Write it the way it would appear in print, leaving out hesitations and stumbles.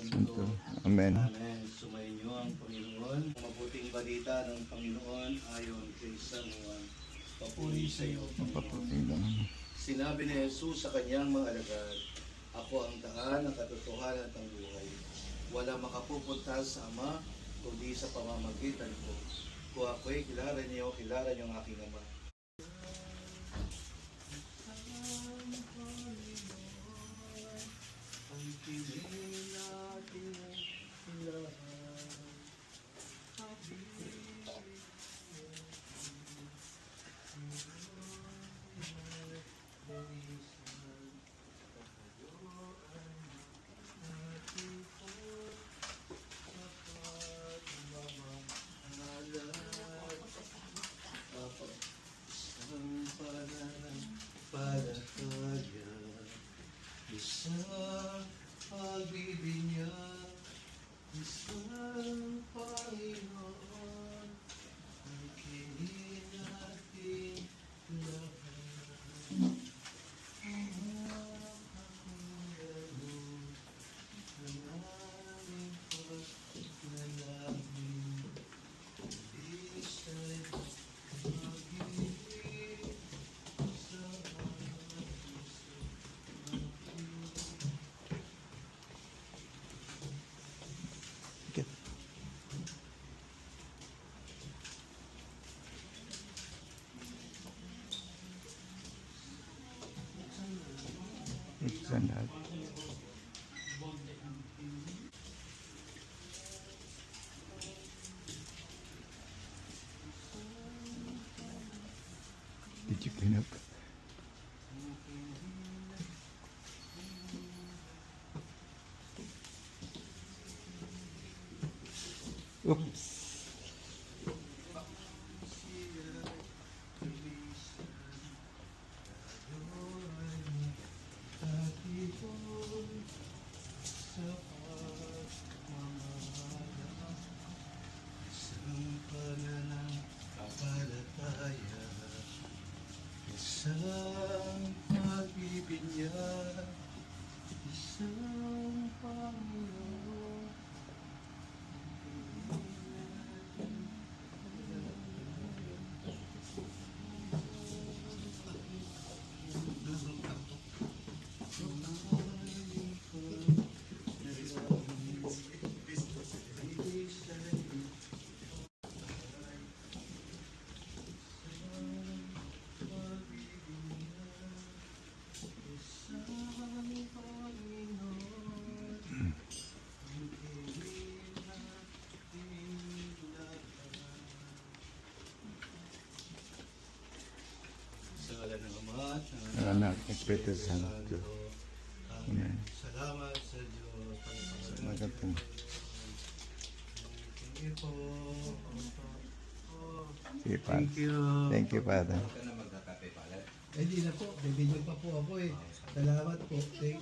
Santo. Amen. Amen. Sumainyo ang Panginoon. Mabuting balita ng Panginoon ayon kay San Juan. Papuri sa iyo, Panginoon. Sinabi ni Jesus sa kanyang mga alagad, ako ang daan, ang katotohanan at ang buhay. Wala makapupunta sa Ama, kundi sa pamamagitan ko. Kung ako'y kilala niyo ang aking Ama. Ang pili natin ang lahat. Palataya, isang pagbibinya, isang Panginoon, ang kinin natin lahat. Sandal. Did you clean up? Oops. Isang pagbibinyag, isang Panginoon. Sa ngalan ng Ama at ng Anak, Espiritu Santo. Amen. Salamat sa Diyos. Salamat po. Thank you po. Sige, Father. Thank you. Thank you, Father. Hindi na po. Bibigyan pa po ako eh. Salamat po. Thank you.